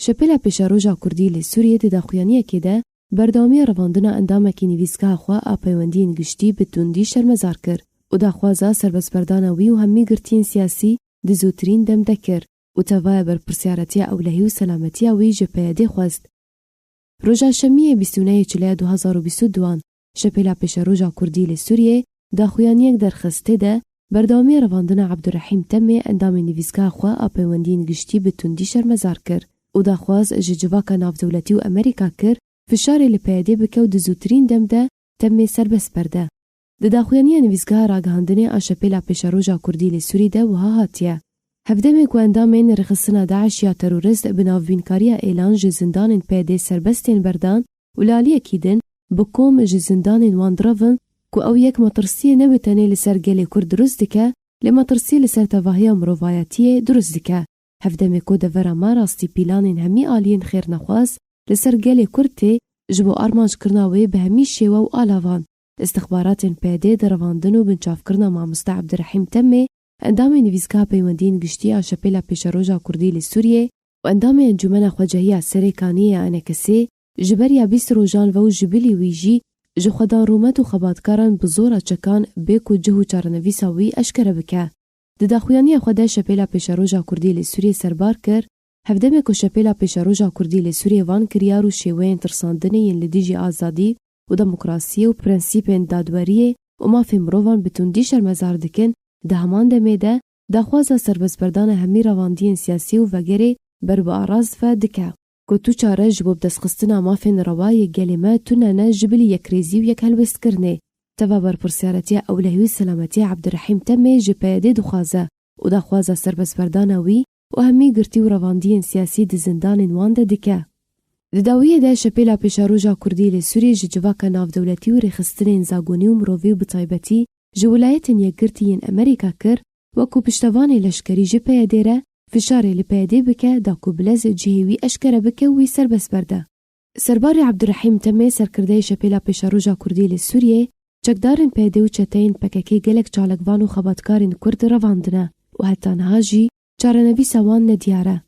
شپیلا پیشاروجا کردی لی سوریه دی داخویانیه که ده بردامی رواندنا اندامه که نویزگاه خواه آپیوندین گشتی به توندی شرمزار کر و داخوازا سربسپردانوی و همی گرتین سیاسی دی زودترین دم دکر و تاوای بر پرسیارتی اولهی و سلامتی وی جپیده خواست. روژا شمیه 29 جولای 2022 شپیلا پیشاروجا کردی لی سوریه داخویانیه درخسته ده بردامی رواندنا عبدالرحیم تمه اندام نویزگاه خواه آپیوندین گشتی به توندی شرمزار کر و داخواز جواکا ناف دولتی و امریکا کر فشاری لپیده بکو د زودترین دم ده تمه سربست برده. د داخویانی نویزگاه راگهاندنه آشپیلا پیشاروجا کردی لی سوری ده وها هاتیه. هفدمه که اندامین رخصنا داعش یا تروریست بناو بینکاریا اعلان جزندان پیده سربستین بردان و لالیه کیدن بکوم جزندان واندراون که او یک مطرسیه نبتنه لسر گلی کرد درست دکه لمطرسیه لسر تواهی مروایتیه درست دکه. هفدمه که دورا ما راستی پیلانین همی آلین خیر نخواست لسر گلی کرده جبو آرمانج کرناوی به همی شیوه و آلاوان. استخبارات پیده درواندن و بنچاف کرنا مامستا عبدالرحیم تمه اندام نویزگاه پیوندین گشتی آشپیلا پیشاروجا کردی لی سوریه و اندام انجمن خواجهی سریکانیه انکسی جبریا 20 روزان و جبلی ویجی جو خدان رومت و خباتکاران بزورا چکان بیکو جهو چارنویساوی اشکره بکه. د داخویانی خدا شپیلا پیشاروجا کردی لی سوریه سربار کر هفدمه که شپیلا پیشاروجا کردی لی سوریه وان کریار و شیوین ترساندنه ین لدیجی آزادی و دموکراسی و پرنسیپین دادوریه و مافی مروان بتوندی شرمزار دکن ده همان دمه ده داخوازا سربسپردان همی رواندین سیاسی و وگره بر با آراز فدکه. که تو چاره جبوب دستخستنا مافین روای گلیمه تو نه جبلی یک ریزی و یک هلوست کرنه. توا بر پرسیارتی اولهی سلامتی عبدالرحیم تمه جپیده دخوازه و داخوازا سربسپردان وی و همی گرتی و رواندین سیاسی د زندان وانده دکه. د داویه ده شپیلا پیشاروجا کردی لی سوریه جواکا ناف دولتی و ریخستن زاگونی و مرووی و بطایبتی جولایتن یکگرتین امریکا کر وکو پشتوان لشکری جپیده ره فشاری لپیده بکه داکو بلز جهوی اشکره بکه وی سربس برده. سرباری عبدالرحیم تمه سرکرده شپیلا پیشاروجا کردی لی سوریه چکدارن پیده و چتین پککی گلک چالکوان و خباتکارن کرد رواندنه و حتی نهاجی چارنوی سوان ندیاره.